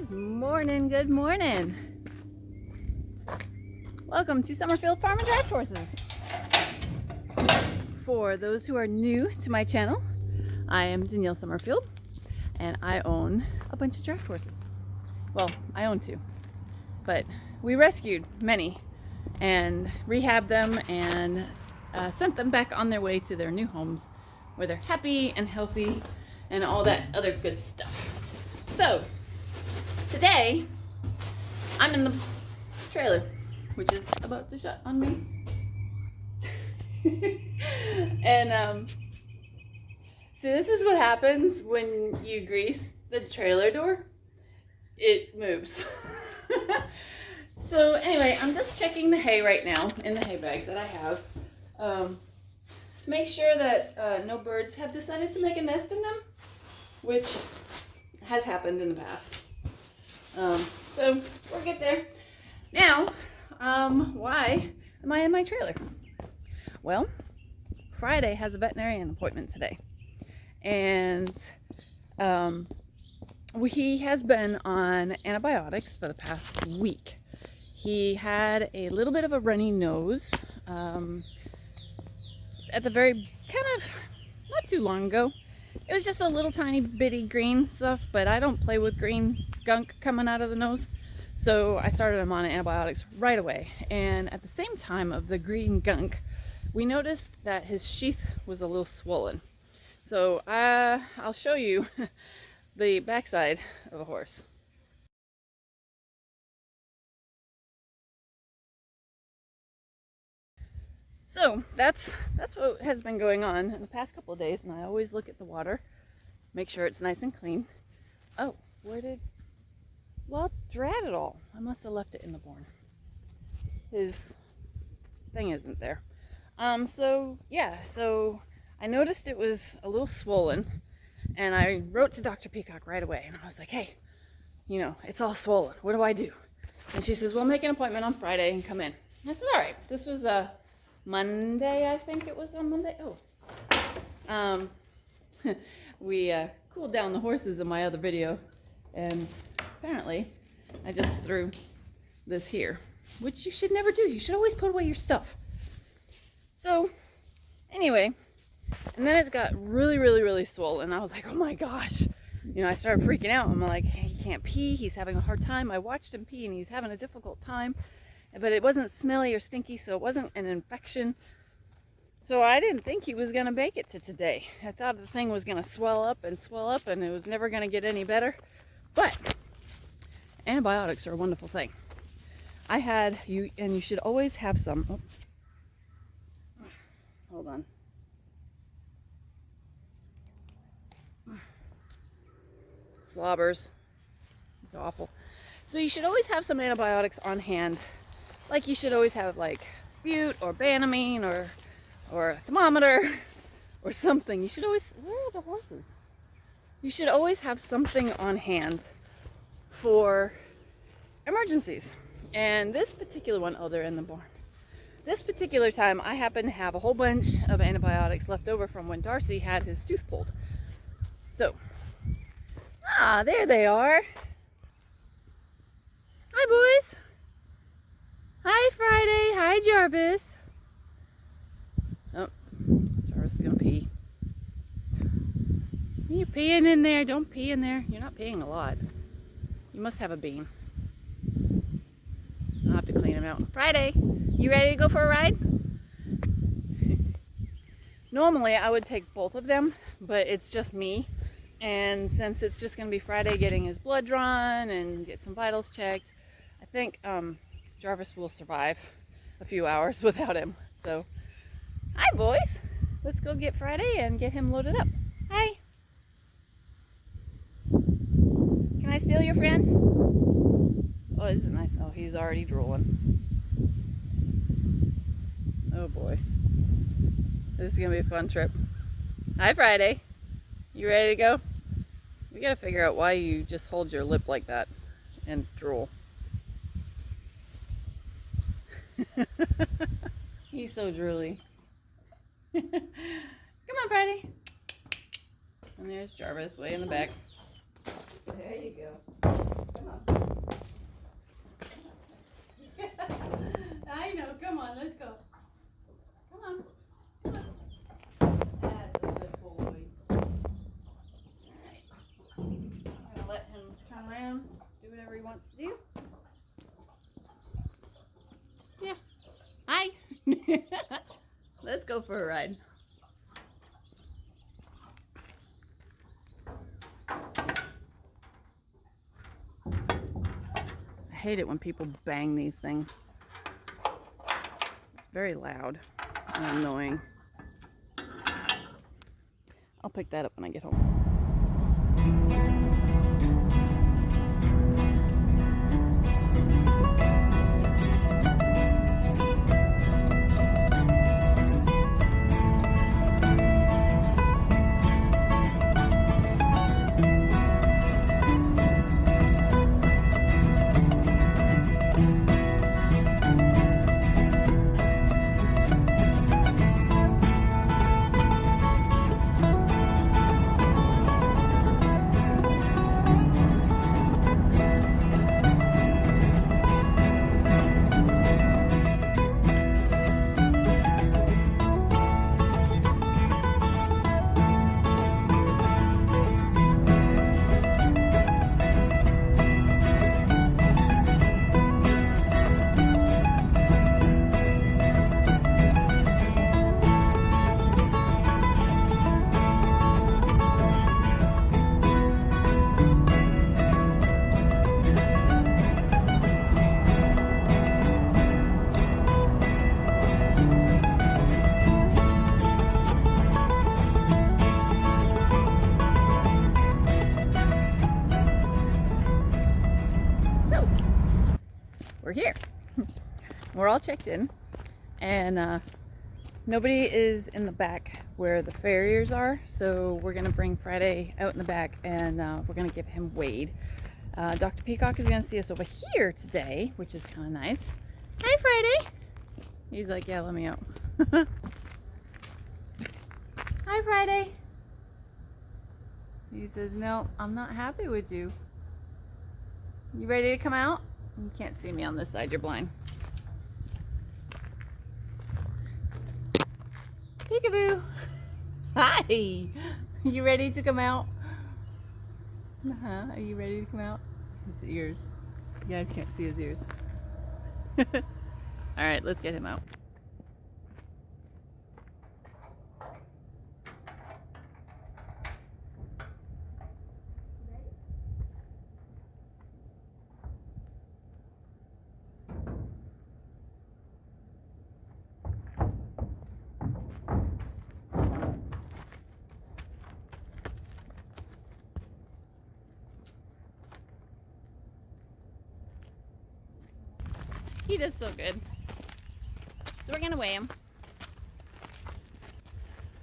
Good morning, good morning. Welcome to Summerfield Farm and Draft Horses. For those who are new to my channel, I am Danielle Summerfield and I own a bunch of draft horses. Well, I own two, but we rescued many and rehabbed them and sent them back on their way to their new homes where they're happy and healthy and all that other good stuff. So today I'm in the trailer, which is about to shut on me. And so this is what happens when you grease the trailer door. It moves. So anyway, I'm just checking the hay right now in the hay bags that I have to make sure that no birds have decided to make a nest in them, which has happened in the past. So we'll get there. Now, why am I in my trailer? Well, Friday has a veterinarian appointment today, and he has been on antibiotics for the past week. He had a little bit of a runny nose at the very not too long ago. It was just a little tiny bitty green stuff, but I don't play with green gunk coming out of the nose. So I started him on antibiotics right away. And at the same time of the green gunk, we noticed that his sheath was a little swollen. So I'll show you the backside of a horse. So that's what has been going on in the past couple of days, and I always look at the water, make sure it's nice and clean. Oh, well, drat it all. I must have left it in the barn. His thing isn't there. So I noticed it was a little swollen, and I wrote to Dr. Peacock right away, and I was like, hey, it's all swollen. What do I do? And she says, well, make an appointment on Friday and come in. And I said, all right. This was Monday, I think it was on Monday. We cooled down the horses in my other video, and apparently I just threw this here, which you should never do. You should always put away your stuff. So anyway, and then it got really, really, really swollen. I was like, oh my gosh. I started freaking out. I'm like, he can't pee. He's having a hard time. I watched him pee and he's having a difficult time. But it wasn't smelly or stinky, so it wasn't an infection. So I didn't think he was going to make it to today. I thought the thing was going to swell up, and it was never going to get any better. But antibiotics are a wonderful thing. You should always have some. Oh, hold on. Slobbers. It's awful. So you should always have some antibiotics on hand. Like you should always have like Bute or Banamine or a thermometer or something. You should always, where are the horses? You should always have something on hand for emergencies. And this particular one, oh, they're in the barn. This particular time, I happen to have a whole bunch of antibiotics left over from when Darcy had his tooth pulled. So, there they are. Hi, boys. Hi, Friday. Hi, Jarvis. Oh, Jarvis is gonna pee. You're peeing in there. Don't pee in there. You're not peeing a lot. You must have a bean. I'll have to clean him out. Friday, you ready to go for a ride? Normally, I would take both of them, but it's just me. And since it's just gonna be Friday getting his blood drawn and get some vitals checked, I think Jarvis will survive a few hours without him. So, hi boys. Let's go get Friday and get him loaded up. Hi. Can I steal your friend? Oh, this is nice. Oh, he's already drooling. Oh boy. This is gonna be a fun trip. Hi, Friday. You ready to go? We gotta figure out why you just hold your lip like that and drool. He's so drooly. Come on, Friday. And there's Jarvis way in the back. There you go. Come on. on. I know. Come on, let's go. Come on. Come on. That's a good boy. Alright. I'm gonna let him turn around, do whatever he wants to do. Yeah. Hi. Let's go for a ride. I hate it when people bang these things. It's very loud and annoying. I'll pick that up when I get home. We're here. We're all checked in, and nobody is in the back where the farriers are, so we're gonna bring Friday out in the back, and we're gonna give him weighed. Dr. Peacock is gonna see us over here today, which is kind of nice. Hi, Friday. He's like, yeah, let me out. Hi, Friday. He says, no, I'm not happy with you. You ready to come out? You can't see me on this side, you're blind. Peekaboo. Hi. You ready to come out? Are you ready to come out? His ears. You guys can't see his ears. Alright, let's get him out. He does so good. So we're gonna weigh him.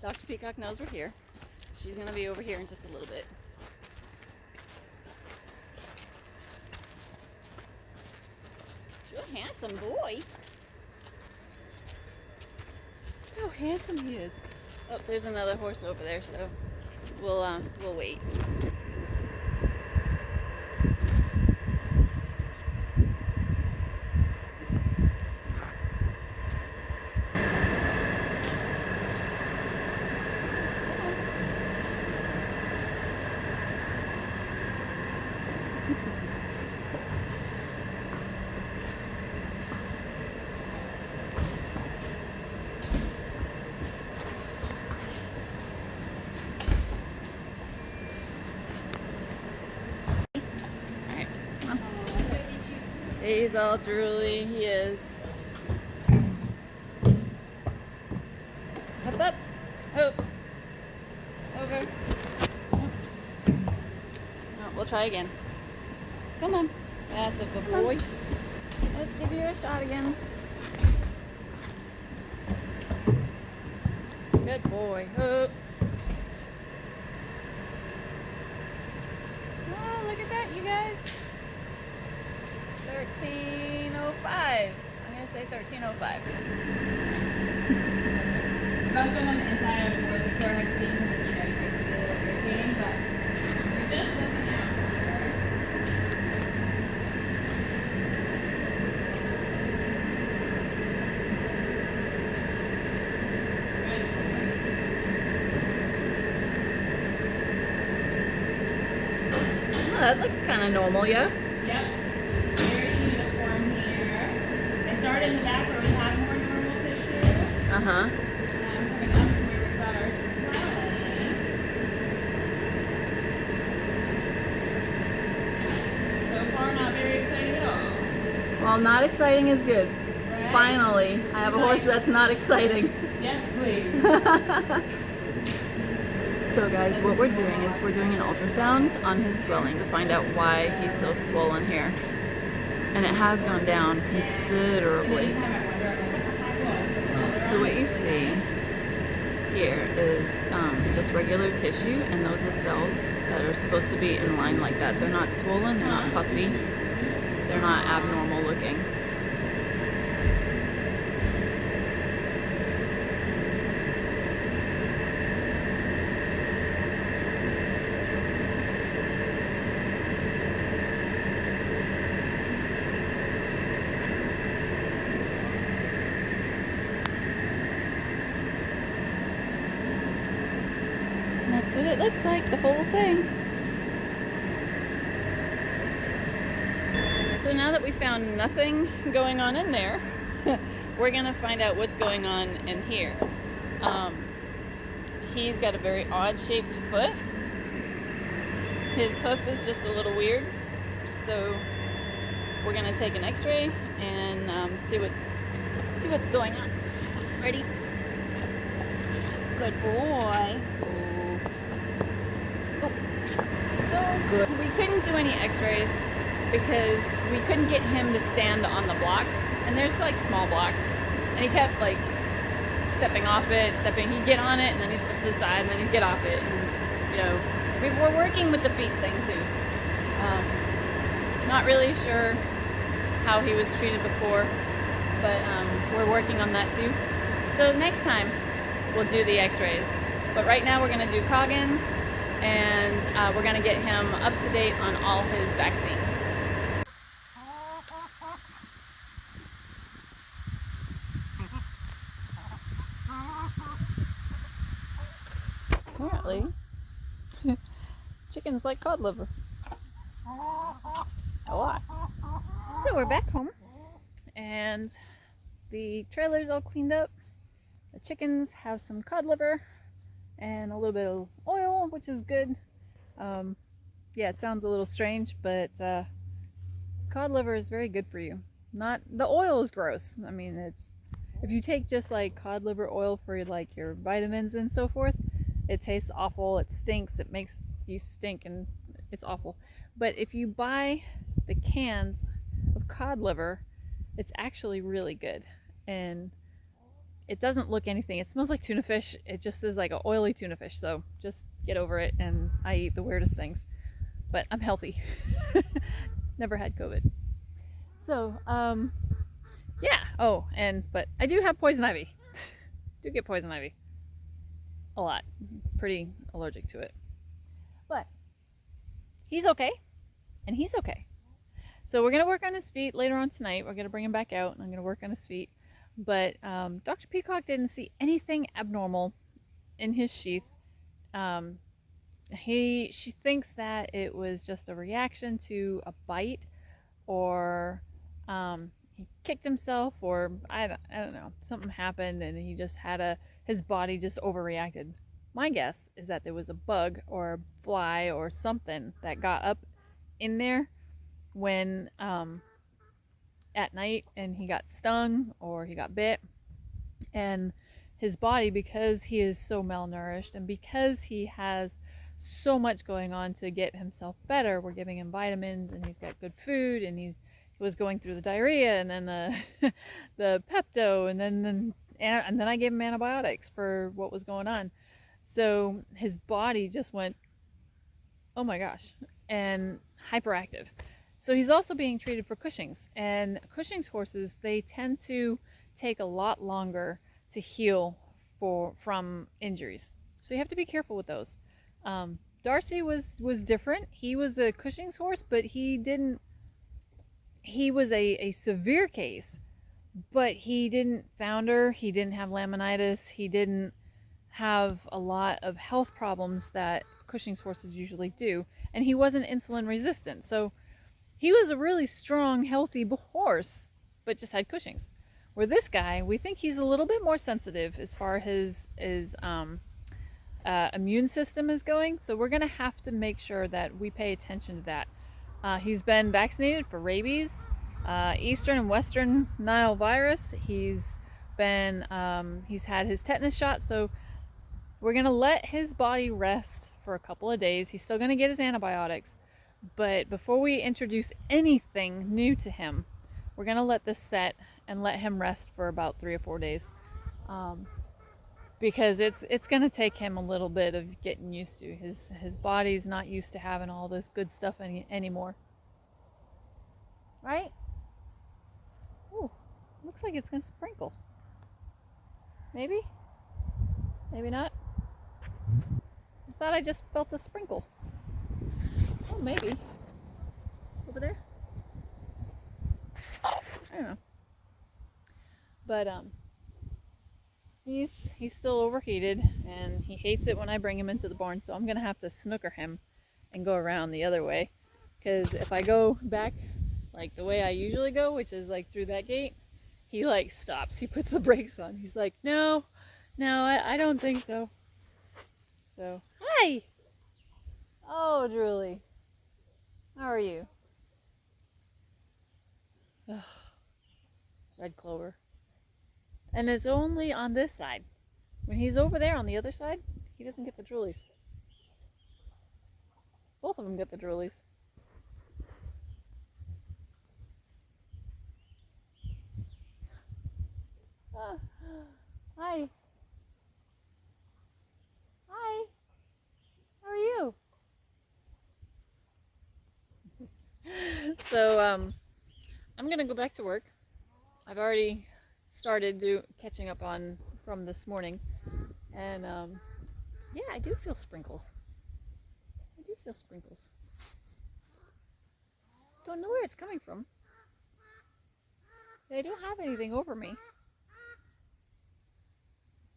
Dr. Peacock knows we're here. She's gonna be over here in just a little bit. You're a handsome boy. Look how handsome he is. Oh, there's another horse over there, so we'll wait. He's all drooly, he is. Up, up, up, over. Oh, we'll try again. Come on, that's a good boy. Let's give you a shot again. Good boy. Oh, look at that, you guys. 1305. I'm going to say 1305. If I was going on the inside, I would wear the correct seat because you get to be a little irritating, but you're just looking out here. that looks kind of normal, yeah? Yep. Very uniform here. I started in the back where we have more normal tissue. Uh-huh. Now I'm coming up to where we've got our swelling. So far, not very exciting at all. Well, not exciting is good. Right? Finally, I have a horse that's not exciting. Yes, please. So guys, what we're doing is we're doing an ultrasound on his swelling to find out why he's so swollen here. And it has gone down considerably. So what you see here is just regular tissue, and those are cells that are supposed to be in line like that. They're not swollen, they're not puffy, they're not abnormal looking. That's what it looks like, the whole thing. So now that we found nothing going on in there, we're gonna find out what's going on in here. He's got a very odd shaped foot. His hoof is just a little weird. So we're gonna take an x-ray and see what's going on. Ready? Good boy. So good. We couldn't do any x-rays because we couldn't get him to stand on the blocks, and there's like small blocks, and he kept like stepping off it, he'd get on it and then he'd step to the side and then he'd get off it, and you know, we're working with the feet thing too. Not really sure how he was treated before, but we're working on that too. So next time we'll do the x-rays, but right now we're going to do Coggins, and we're going to get him up to date on all his vaccines. Apparently, chickens like cod liver. A lot. So we're back home, and the trailer's all cleaned up. The chickens have some cod liver and a little bit of oil, which is good. Yeah, it sounds a little strange, but cod liver is very good for you. Not the oil is gross. I mean, it's if you take just like cod liver oil for like your vitamins and so forth, it tastes awful. It stinks. It makes you stink, and it's awful. But if you buy the cans of cod liver, it's actually really good, and it doesn't look anything. It smells like tuna fish. It just is like an oily tuna fish. So just get over it. And I eat the weirdest things, but I'm healthy. Never had COVID. So, yeah. Oh, but I do have poison ivy. Do get poison ivy. A lot. Pretty allergic to it. But he's okay. And he's okay. So we're going to work on his feet later on tonight. We're going to bring him back out, and I'm going to work on his feet. But Dr. Peacock didn't see anything abnormal in his sheath. She thinks that it was just a reaction to a bite, or he kicked himself, or I don't know, something happened and he just had his body just overreacted. My guess is that there was a bug or a fly or something that got up in there when at night, and he got stung or he got bit, and his body, because he is so malnourished and because he has so much going on to get himself better, we're giving him vitamins, and he's got good food, and he was going through the diarrhea, and then the Pepto, and then I gave him antibiotics for what was going on. So his body just went, oh my gosh, and hyperactive. So he's also being treated for Cushing's, and Cushing's horses, they tend to take a lot longer to heal from injuries. So you have to be careful with those. Darcy was different. He was a Cushing's horse, but he was a severe case, but he didn't founder, he didn't have laminitis, he didn't have a lot of health problems that Cushing's horses usually do, and he wasn't insulin resistant. So he was a really strong, healthy horse, but just had Cushing's. Where this guy, we think he's a little bit more sensitive as far as his immune system is going. So we're going to have to make sure that we pay attention to that. He's been vaccinated for rabies, Eastern and Western Nile virus. He's had his tetanus shot. So we're going to let his body rest for a couple of days. He's still going to get his antibiotics. But before we introduce anything new to him, we're going to let this set and let him rest for about 3 or 4 days. Because it's going to take him a little bit of getting used to. His body's not used to having all this good stuff anymore. Right? Ooh, looks like it's going to sprinkle. Maybe? Maybe not? I thought I just felt a sprinkle. Oh, maybe. Over there? I don't know. But he's still overheated, and he hates it when I bring him into the barn, so I'm gonna have to snooker him and go around the other way, because if I go back like the way I usually go, which is like through that gate, he like stops. He puts the brakes on. He's like, no, I don't think so. So hi. Oh, Drooly, how are you? Ugh. Red clover. And it's only on this side. When he's over there on the other side, he doesn't get the droolies. Both of them get the droolies. Hi. Hi. How are you? So, I'm gonna go back to work. I've already started catching up on from this morning, and yeah, I do feel sprinkles. I do feel sprinkles. Don't know where it's coming from. They don't have anything over me.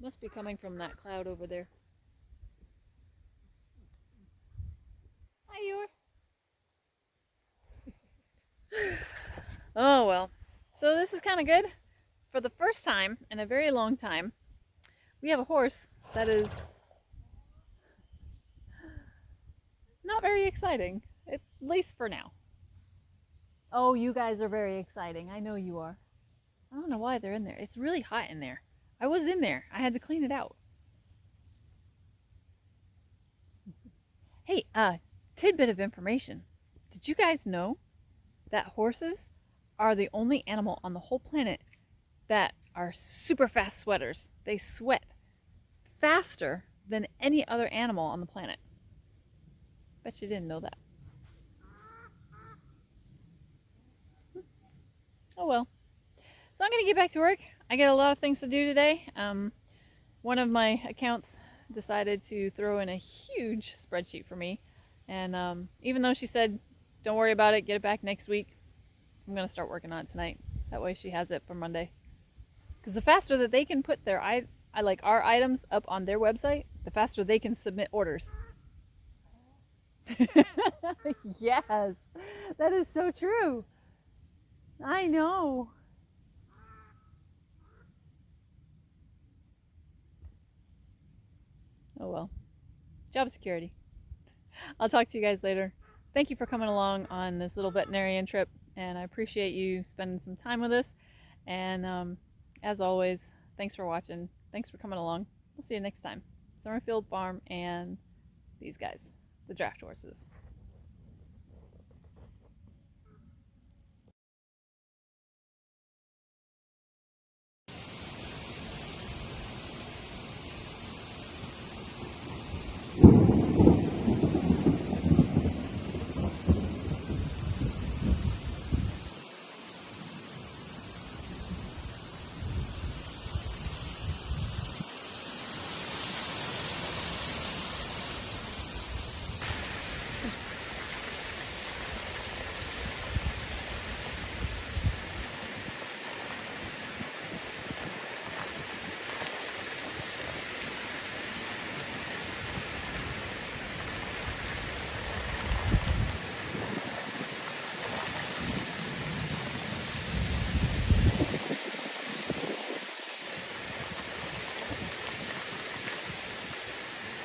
Must be coming from that cloud over there. Hi, Eeyore. Oh well. So this is kind of good. For the first time in a very long time, we have a horse that is not very exciting, at least for now. Oh, you guys are very exciting. I know you are. I don't know why they're in there. It's really hot in there. I was in there. I had to clean it out. Hey, tidbit of information. Did you guys know that horses are the only animal on the whole planet that are super fast sweaters? They sweat faster than any other animal on the planet. Bet you didn't know that. Oh well. So I'm going to get back to work. I got a lot of things to do today. One of my accounts decided to throw in a huge spreadsheet for me. And even though she said, don't worry about it, get it back next week, I'm going to start working on it tonight. That way she has it for Monday. Because the faster that they can put their our items up on their website, the faster they can submit orders. Yes, that is so true. I know. Oh well. Job security. I'll talk to you guys later. Thank you for coming along on this little veterinarian trip, and I appreciate you spending some time with us. And as always, thanks for watching. Thanks for coming along. We'll see you next time. Summerfield Farm and these guys, the draft horses.